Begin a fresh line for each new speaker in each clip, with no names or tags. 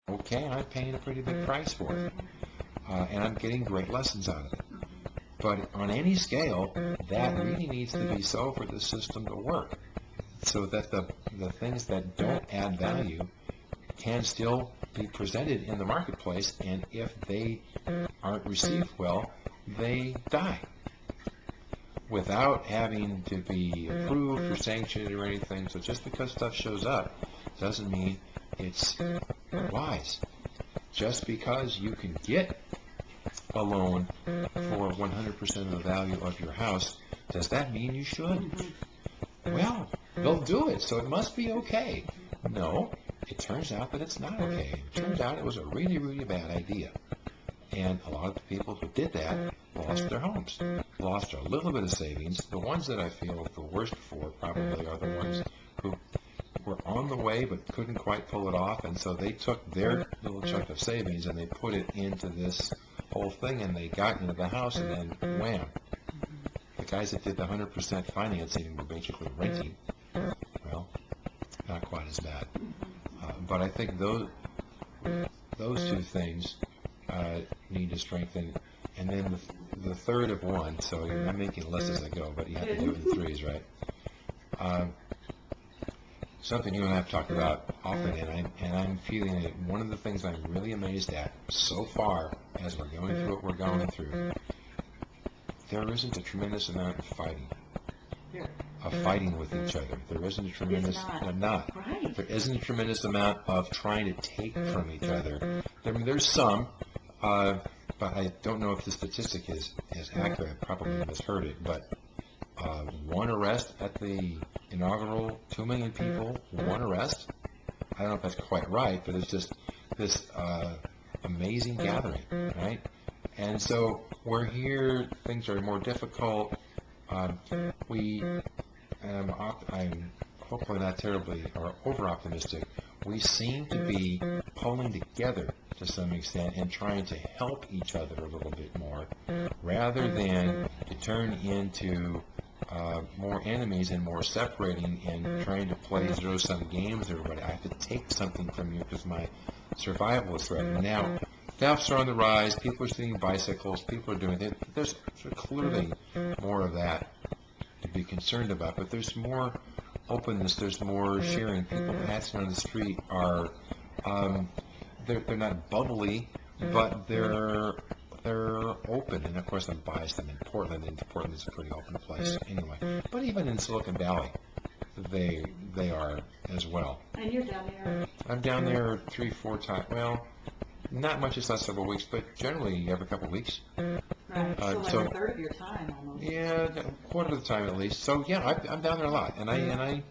Okay, I'm paying a pretty big price for it, and I'm getting great lessons out of it. But on any scale, that really needs to be so for the system to work, so that the things that don't add value can still be presented in the marketplace, and if they aren't received well, they die without having to be approved or sanctioned or anything. So just because stuff shows up doesn't mean it's wise. Just because you can get a loan for 100% of the value of your house, does that mean you should? Well, they'll do it, so it must be okay. No, it turns out that it's not okay. It turns out it was a really, really bad idea. And a lot of the people who did that lost their homes, lost a little bit of savings. The ones that I feel the worst for probably are the ones who were on the way but couldn't quite pull it off, and so they took their little chunk of savings and they put it into this whole thing, and they got into the house, and then wham. The guys that did the 100% financing were basically renting. Well, not quite as bad. But I think those two things need to strengthen. And then the third of one, so I'm making a list as I go, but you have to do it in threes, right? Something you and I have talked about often, and I'm feeling that one of the things I'm really amazed at so far as we're going through what we're going through, there isn't a tremendous amount of fighting with each other. There isn't a tremendous There isn't a tremendous amount of trying to take from each other. There's some, but I don't know if the statistic is accurate. I probably misheard it, but one arrest at the inaugural 2 million people, one arrest. I don't know if that's quite right, but it's just this amazing gathering, right? And so we're here, things are more difficult. I'm hopefully not terribly or over-optimistic. We seem to be pulling together to some extent and trying to help each other a little bit more, rather than to turn into more enemies and more separating and trying to play zero-sum games with everybody. I have to take something from you because my survival is threatened. Now, thefts are on the rise. People are stealing bicycles. People are doing it. There's clearly more of that to be concerned about, but there's more openness. There's more sharing. People passing on the street are they're not bubbly, but they're open. And of course, I'm biased. I'm in Portland, and Portland is a pretty open place anyway. But even in Silicon Valley, they are as well.
And you're down there?
I'm down there 3-4 times. Well, not much this last several weeks, but generally every couple of weeks.
Right. So like a third of your time almost.
Yeah, a quarter of the time at least. So yeah, I'm down there a lot, and I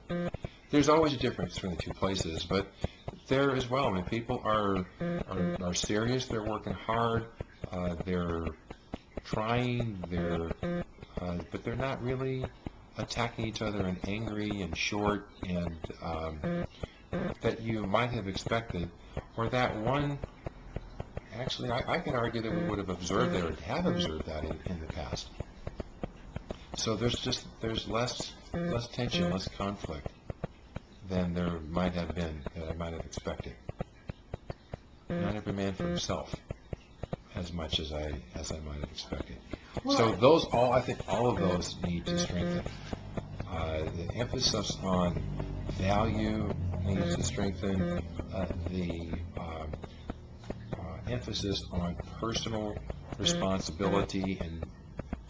there's always a difference between the two places, but there as well. I mean, people are serious. They're working hard. They're trying. But they're not really attacking each other and angry and short and that you might have expected, or that one. Actually, I can argue that we would have observed that or have observed that in the past. So there's less tension, less conflict than there might have been, that I might have expected. Not every man for himself, as much as I might have expected. So I think all of those need to strengthen. The emphasis on value needs to strengthen. The emphasis on personal responsibility, and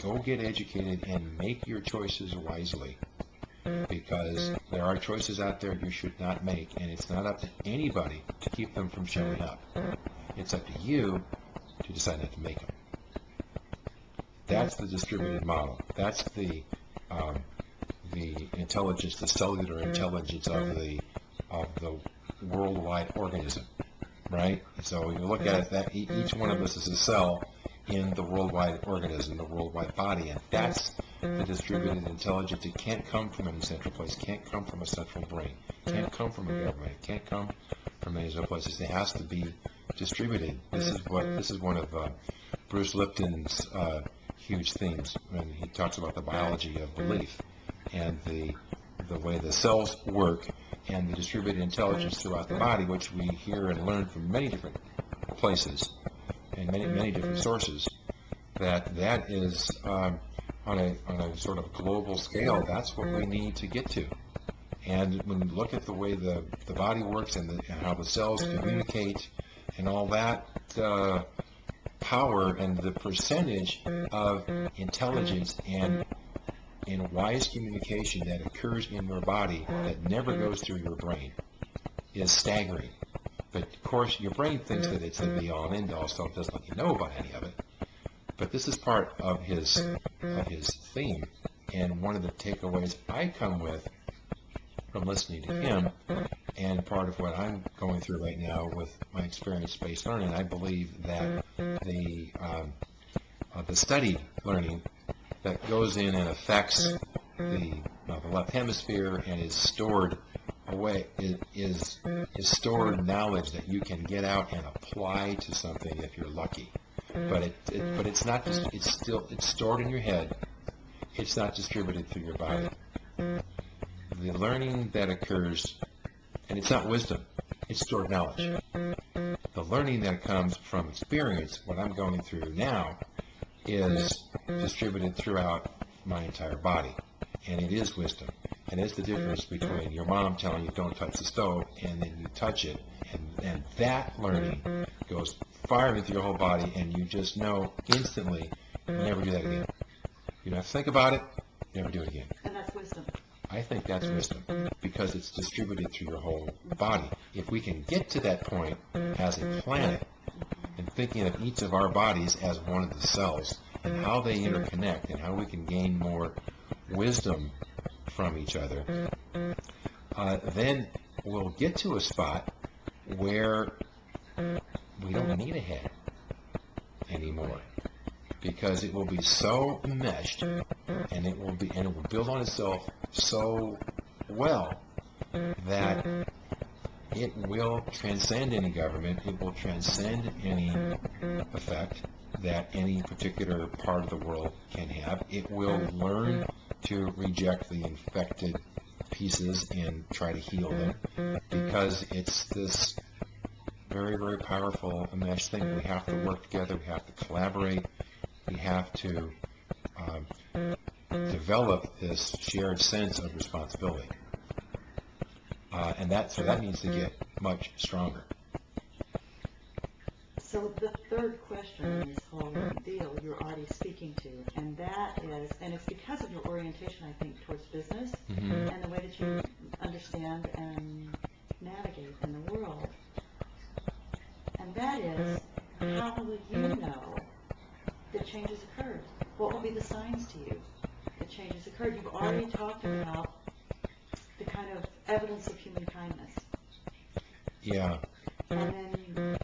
go get educated and make your choices wisely, because there are choices out there you should not make, and it's not up to anybody to keep them from showing up. It's up to you to decide not to make them. That's the distributed model. That's the intelligence, the cellular intelligence of the worldwide organism. Right? So you look at it, that each one of us is a cell in the worldwide organism, the worldwide body, and that's the distributed intelligence. It can't come from any central place, can't come from a central brain, can't come from a government, it can't come from any other places. It has to be distributed. This is one of Bruce Lipton's huge themes when he talks about the biology of belief and the way the cells work. and the distributed intelligence throughout the body, which we hear and learn from many different places and many different sources, that is on a sort of global scale, that's what we need to get to. And when we look at the way the body works and how the cells communicate and all that power and the percentage of intelligence and wise communication that occurs in your body that never goes through your brain is staggering. But of course, your brain thinks that it's the be-all and end-all, so it doesn't let you know about any of it. But this is part of his theme, and one of the takeaways I come with from listening to him, and part of what I'm going through right now with my experience-based learning. I believe that the studied learning that goes in and affects the left hemisphere and is stored away is stored knowledge that you can get out and apply to something if you're lucky. But it's not just, it's stored in your head. It's not distributed through your body. The learning that occurs, and it's not wisdom, it's stored knowledge. The learning that comes from experience, what I'm going through now, is distributed throughout my entire body. And it is wisdom. And it's the difference between your mom telling you don't touch the stove and then you touch it. And that learning goes fire into your whole body, and you just know instantly, never do that again. You don't have to think about it, never do it again.
And that's wisdom.
I think that's wisdom because it's distributed through your whole body. If we can get to that point as a planet and thinking of each of our bodies as one of the cells and how they interconnect and how we can gain more wisdom from each other, then we'll get to a spot where we don't need a head anymore, because it will be so enmeshed and it will build on itself so well that it will transcend any government. It will transcend any effect that any particular part of the world can have. It will learn to reject the infected pieces and try to heal them, because it's this very, very powerful enmeshed thing. We have to work together. We have to collaborate. We have to develop this shared sense of responsibility. And that needs to get much stronger.
So the third question in this whole deal you're already speaking to, and that is, and it's because of your orientation, I think, towards business and the way that you understand and navigate in the world. And that is, how will you know that change has occurred? What will be the signs to you that change has occurred? You've already talked about the kind of evidence of human kindness.
Yeah.
And then,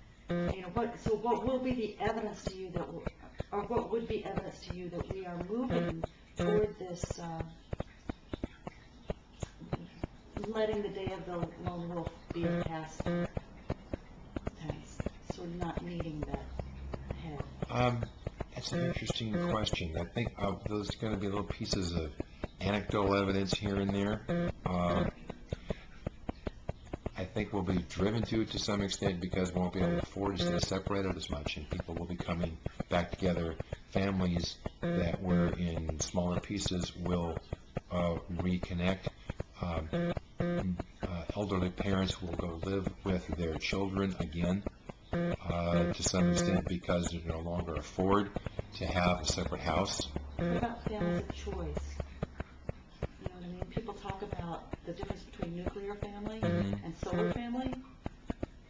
what will be the evidence to you that, or what would be evidence to you that we are moving toward this, letting the day of the lone wolf be a past tense, sort of not needing that head?
That's an interesting question. I think there's going to be little pieces of anecdotal evidence here and there. I think we'll be driven to some extent, because we won't be able to afford to stay separated as much, and people will be coming back together. Families that were in smaller pieces will reconnect. Elderly parents will go live with their children again to some extent, because they no longer afford to have a separate house.
What about families of choice? You know what I mean? People talk about the difference between nuclear family and solar family,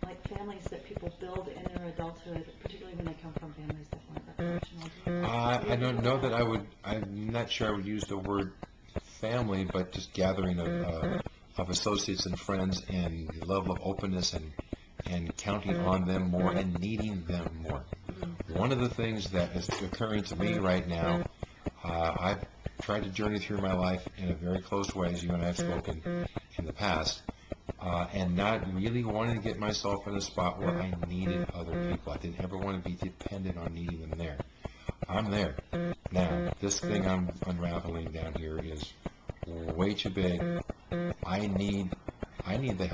like families that people build in their adulthood, particularly when they come from families that weren't that functional.
I don't know that I'm not sure I would use the word family, but just gathering of associates and friends, and the level of openness and counting on them more and needing them more. One of the things that is occurring to me right now, I've tried to journey through my life in a very close way, as you and I have spoken in the past, and not really wanting to get myself in a spot where I needed other people. I didn't ever want to be dependent on needing them there. I'm there. Now, this thing I'm unraveling down here is way too big. I need I need the help